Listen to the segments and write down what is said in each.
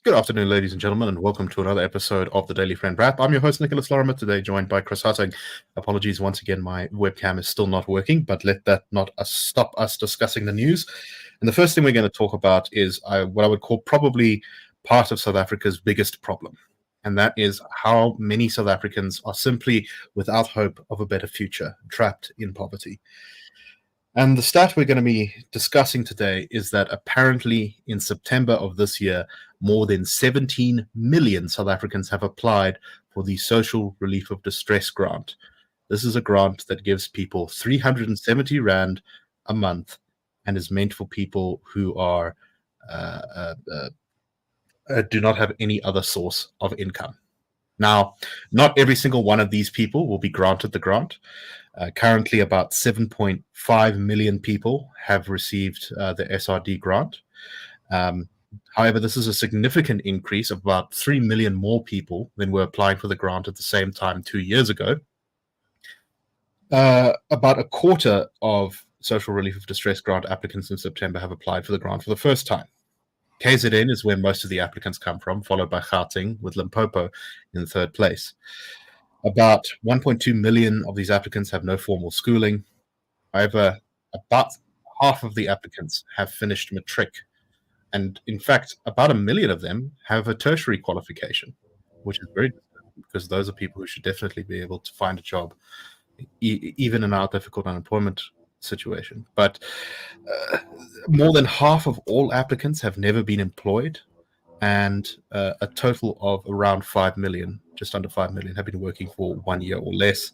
Good afternoon, ladies and gentlemen, and welcome to another episode of the Daily Friend Wrap. I'm your host, Nicholas Lorimer, today joined by Chris Hattingh. Apologies once again, my webcam is still not working, but let that not stop us discussing the news. And the first thing we're going to talk about is what I would call probably part of South Africa's biggest problem, and that is how many South Africans are simply without hope of a better future, trapped in poverty. And the stat we're going to be discussing today is that apparently in September of this year, more than 17 million South Africans have applied for the Social Relief of Distress grant. This is a grant that gives people 370 Rand a month and is meant for people who are do not have any other source of income. Now, not every single one of these people will be granted the grant. Currently, about 7.5 million people have received the SRD grant. However, this is a significant increase of about 3 million more people than were applying for the grant at the same time 2 years ago. About a quarter of Social Relief of Distress grant applicants in September have applied for the grant for the first time. KZN is where most of the applicants come from, followed by Gauteng, with Limpopo in third place. About 1.2 million of these applicants have no formal schooling. However, about half of the applicants have finished matric. And in fact, about 1 million of them have a tertiary qualification, which is very disturbing because those are people who should definitely be able to find a job, even in our difficult unemployment situation. But more than half of all applicants have never been employed, and a total of around 5 million, just under 5 million, have been working for 1 year or less.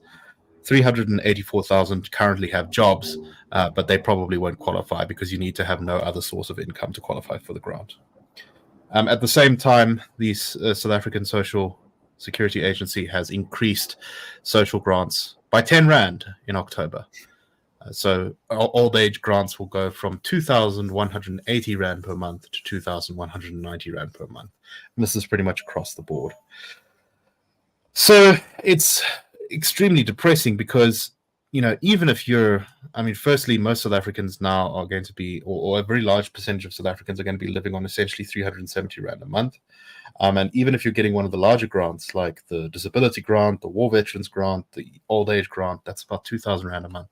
384,000 currently have jobs, but they probably won't qualify because you need to have no other source of income to qualify for the grant. At the same time, the South African Social Security Agency has increased social grants by 10 Rand in October. So old age grants will go from 2,180 Rand per month to 2,190 Rand per month. And this is pretty much across the board. So it's extremely depressing because, even if firstly, most South Africans now are going to be, or a very large percentage of South Africans are going to be living on essentially 370 Rand a month. And even if you're getting one of the larger grants, like the disability grant, the war veterans grant, the old age grant, that's about 2,000 Rand a month.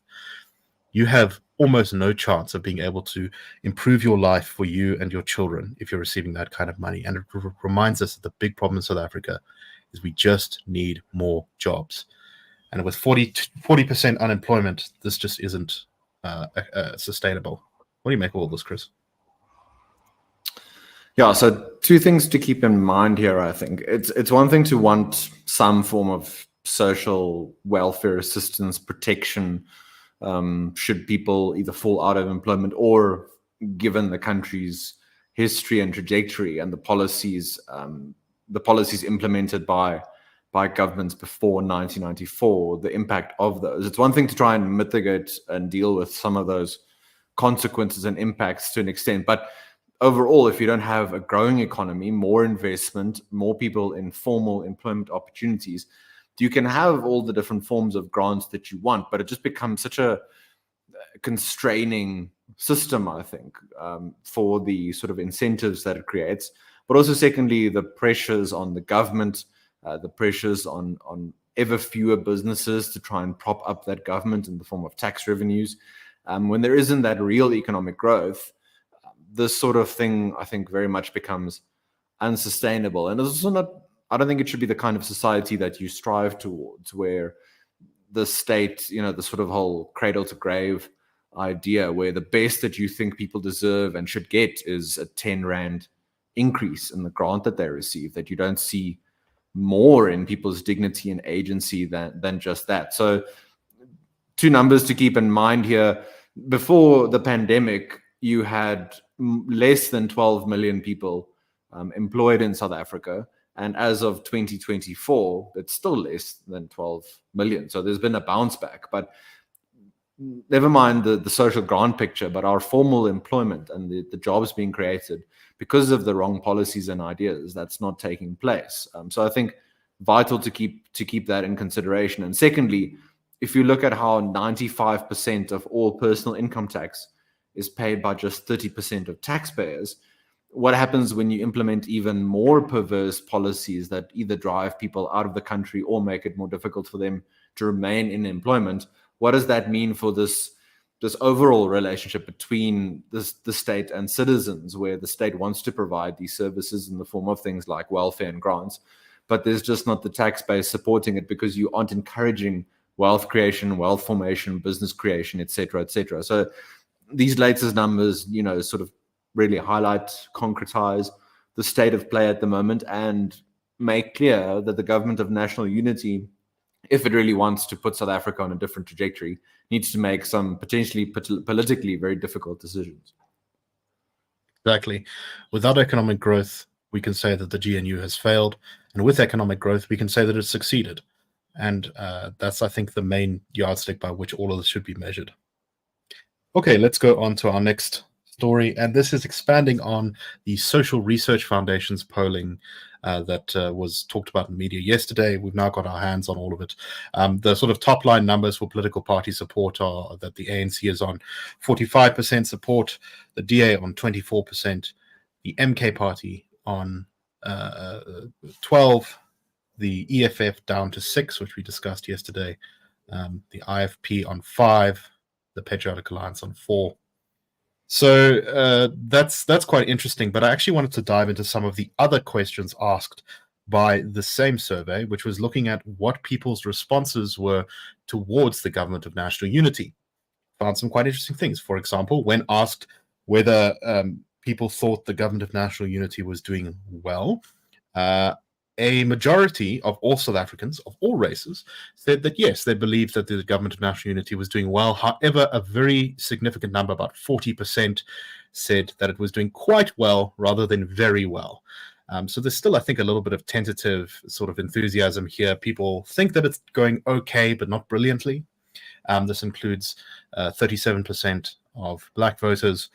You have almost no chance of being able to improve your life for you and your children if you're receiving that kind of money. And it reminds us that the big problem in South Africa is we just need more jobs. And with 40% unemployment, this just isn't sustainable. What do you make of all this, Chris? Yeah, so two things to keep in mind here, I think. It's one thing to want some form of social welfare assistance, protection, should people either fall out of employment or, given the country's history and trajectory and the policies implemented by governments before 1994, the impact of those. It's one thing to try and mitigate and deal with some of those consequences and impacts to an extent, but overall, if you don't have a growing economy, more investment, more people in formal employment opportunities, you can have all the different forms of grants that you want, but it just becomes such a constraining system, I think, for the sort of incentives that it creates. But also, secondly, the pressures on the government, the pressures on ever fewer businesses to try and prop up that government in the form of tax revenues. When there isn't that real economic growth, this sort of thing, I think, very much becomes unsustainable. And it's also not, I don't think it should be the kind of society that you strive towards, where the state, the sort of whole cradle to grave idea, where the best that you think people deserve and should get is a 10 Rand increase in the grant that they receive, that you don't see more in people's dignity and agency than just that. So two numbers to keep in mind here. Before the pandemic, you had less than 12 million people employed in South Africa. And as of 2024, it's still less than 12 million. So there's been a bounce back. But never mind the social grant picture, but our formal employment and the jobs being created because of the wrong policies and ideas, that's not taking place. So I think vital to keep that in consideration. And secondly, if you look at how 95% of all personal income tax is paid by just 30% of taxpayers, what happens when you implement even more perverse policies that either drive people out of the country or make it more difficult for them to remain in employment? What does that mean for this overall relationship between the state and citizens, where the state wants to provide these services in the form of things like welfare and grants, but there's just not the tax base supporting it because you aren't encouraging wealth creation, wealth formation, business creation, etc., etc. So these latest numbers, sort of really highlight, concretize the state of play at the moment and make clear that the government of national unity, if it really wants to put South Africa on a different trajectory, needs to make some potentially politically very difficult decisions. Exactly. Without economic growth, we can say that the GNU has failed. And with economic growth, we can say that it's succeeded. And that's, I think, the main yardstick by which all of this should be measured. Okay, let's go on to our next story. And this is expanding on the Social Research Foundation's polling that was talked about in media yesterday. We've now got our hands on all of it. The sort of top line numbers for political party support are that the ANC is on 45% support, the DA on 24%, the MK party on 12%, the EFF down to 6%, which we discussed yesterday, the IFP on 5%, the Patriotic Alliance on 4%. So that's quite interesting. But I actually wanted to dive into some of the other questions asked by the same survey, which was looking at what people's responses were towards the government of national unity. Found some quite interesting things. For example, when asked whether people thought the government of national unity was doing well, a majority of all South Africans, of all races, said that yes, they believed that the government of national unity was doing well. However, a very significant number, about 40%, said that it was doing quite well rather than very well. So there's still, I think, a little bit of tentative sort of enthusiasm here. People think that it's going okay, but not brilliantly. This includes 37% of black voters,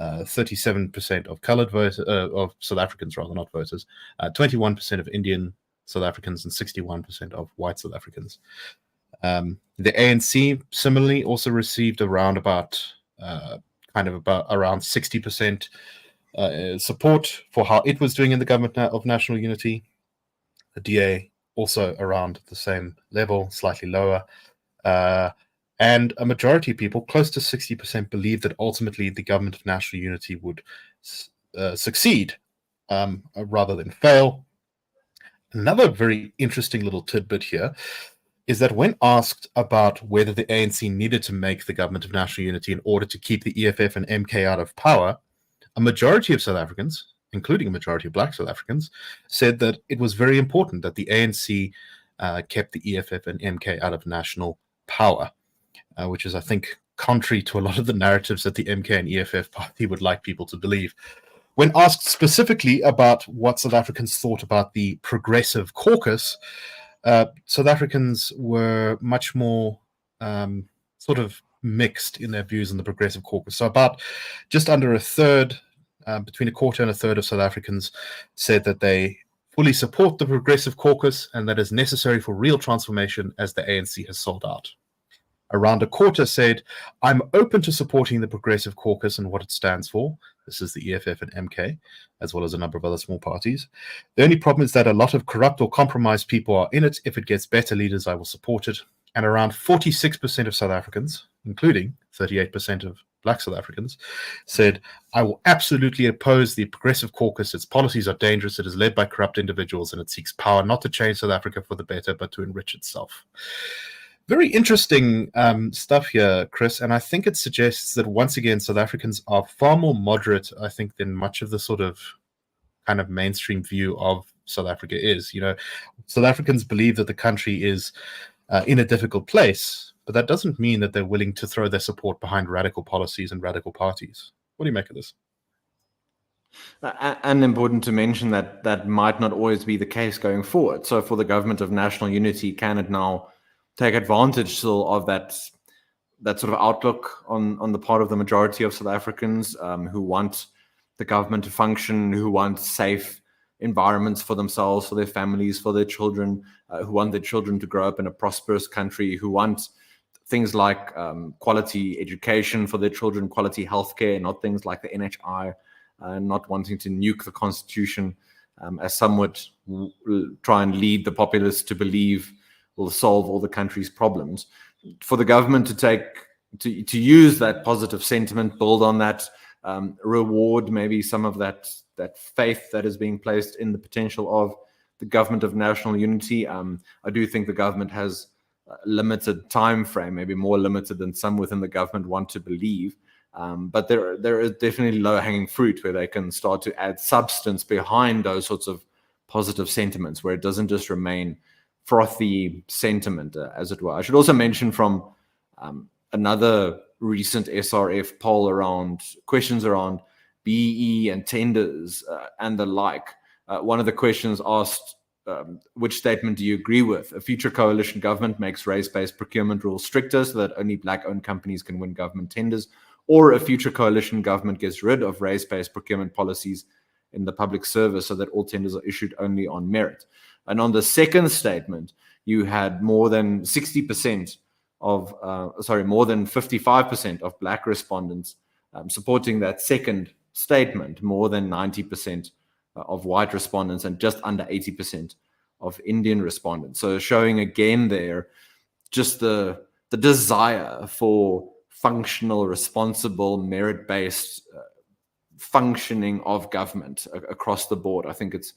37% of colored voters, of South Africans rather, not voters, 21% of Indian South Africans, and 61% of white South Africans. The ANC similarly also received around around 60% support for how it was doing in the government of national unity. The DA also around the same level, slightly lower. And a majority of people, close to 60%, believe that ultimately the government of national unity would succeed rather than fail. Another very interesting little tidbit here is that when asked about whether the ANC needed to make the government of national unity in order to keep the EFF and MK out of power, a majority of South Africans, including a majority of black South Africans, said that it was very important that the ANC kept the EFF and MK out of national power. Which is, I think, contrary to a lot of the narratives that the MK and EFF party would like people to believe. When asked specifically about what South Africans thought about the Progressive Caucus, South Africans were much more sort of mixed in their views on the Progressive Caucus. So about just under a third, between a quarter and a third of South Africans said that they fully support the Progressive Caucus and that is necessary for real transformation as the ANC has sold out. Around a quarter said, I'm open to supporting the Progressive Caucus and what it stands for. This is the EFF and MK, as well as a number of other small parties. The only problem is that a lot of corrupt or compromised people are in it. If it gets better leaders, I will support it. And around 46% of South Africans, including 38% of black South Africans, said, I will absolutely oppose the Progressive Caucus. Its policies are dangerous. It is led by corrupt individuals and it seeks power not to change South Africa for the better, but to enrich itself. Very interesting stuff here, Chris, and I think it suggests that once again, South Africans are far more moderate, I think, than much of the sort of kind of mainstream view of South Africa is. South Africans believe that the country is in a difficult place, but that doesn't mean that they're willing to throw their support behind radical policies and radical parties. What do you make of this? And important to mention that might not always be the case going forward. So for the government of national unity, can it now take advantage still of that sort of outlook on the part of the majority of South Africans who want the government to function, who want safe environments for themselves, for their families, for their children, who want their children to grow up in a prosperous country, who want things like quality education for their children, quality healthcare, not things like the NHI, not wanting to nuke the constitution, as some would try and lead the populace to believe will solve all the country's problems. For the government to use that positive sentiment, build on that, reward maybe some of that faith that is being placed in the potential of the government of national unity. I do think the government has a limited time frame, maybe more limited than some within the government want to believe. But there is definitely low-hanging fruit where they can start to add substance behind those sorts of positive sentiments, where it doesn't just remain frothy sentiment, as it were. I should also mention from another recent SRF poll around questions around BEE and tenders and the like. One of the questions asked, which statement do you agree with? A future coalition government makes race-based procurement rules stricter so that only Black-owned companies can win government tenders, or a future coalition government gets rid of race-based procurement policies in the public service so that all tenders are issued only on merit. And on the second statement, you had more than 60% of, more than 55% of Black respondents supporting that second statement, more than 90% of white respondents, and just under 80% of Indian respondents. So showing again there just the desire for functional, responsible, merit-based functioning of government across the board. I think it's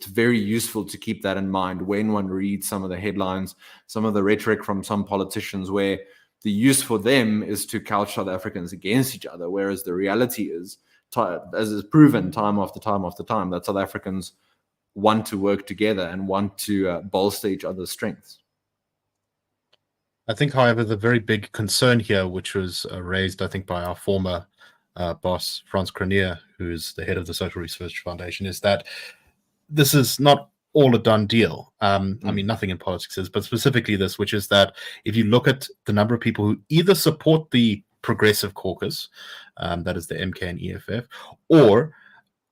very useful to keep that in mind when one reads some of the headlines, some of the rhetoric from some politicians, where the use for them is to couch South Africans against each other, whereas the reality is, as is proven time after time after time, that South Africans want to work together and want to bolster each other's strengths. I think, however, the very big concern here, which was raised, I think, by our former boss, Frans Cronje, who is the head of the Social Research Foundation, is that this is not all a done deal. I mean, nothing in politics is, but specifically this, which is that if you look at the number of people who either support the Progressive Caucus, that is the MK and EFF, or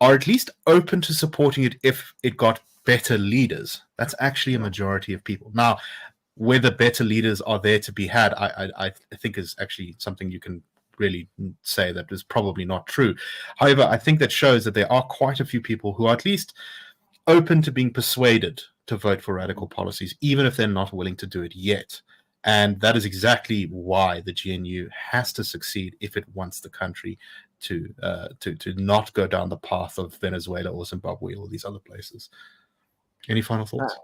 are at least open to supporting it if it got better leaders, that's actually a majority of people. Now, whether better leaders are there to be had, I think is actually something you can really say that is probably not true. However, I think that shows that there are quite a few people who are at least open to being persuaded to vote for radical policies, even if they're not willing to do it yet. And that is exactly why the GNU has to succeed if it wants the country to not go down the path of Venezuela or Zimbabwe or these other places. Any final thoughts?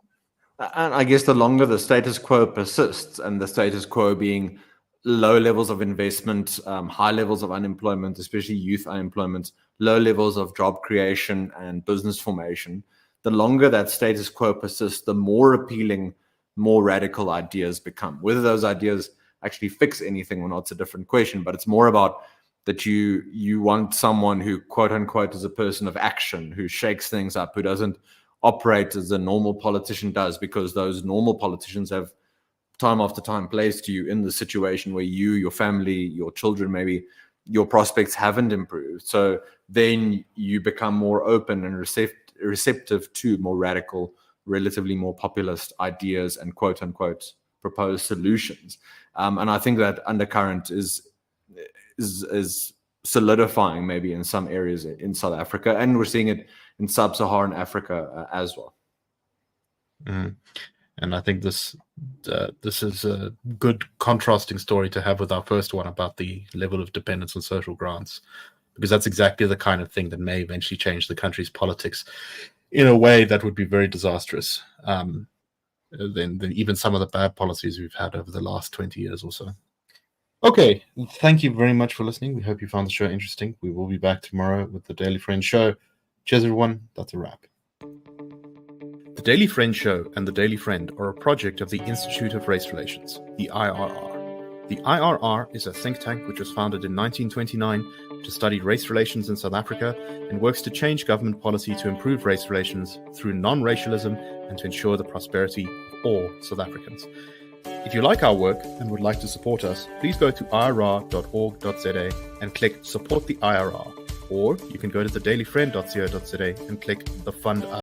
And I guess the longer the status quo persists, and the status quo being low levels of investment, high levels of unemployment, especially youth unemployment, low levels of job creation and business formation, the longer that status quo persists, the more appealing, more radical ideas become. Whether those ideas actually fix anything or not, it's a different question, but it's more about that you want someone who, quote unquote, is a person of action, who shakes things up, who doesn't operate as a normal politician does, because those normal politicians have time after time placed you in the situation where you, your family, your children, maybe your prospects haven't improved. So then you become more open and receptive to more radical, relatively more populist ideas and quote unquote proposed solutions. And I think that undercurrent is solidifying maybe in some areas in South Africa, and we're seeing it in sub-Saharan Africa as well. And I think this is a good contrasting story to have with our first one about the level of dependence on social grants, because that's exactly the kind of thing that may eventually change the country's politics in a way that would be very disastrous than even some of the bad policies we've had over the last 20 years or so. Okay, thank you very much for listening. We hope you found the show interesting. We will be back tomorrow with the Daily Friend Show. Cheers, everyone. That's a wrap. The Daily Friend Show and the Daily Friend are a project of the Institute of Race Relations, the IRR. The IRR is a think tank which was founded in 1929 to study race relations in South Africa and works to change government policy to improve race relations through non-racialism and to ensure the prosperity of all South Africans. If you like our work and would like to support us, please go to irr.org.za and click Support the IRR. Or you can go to thedailyfriend.co.za and click the Fund Us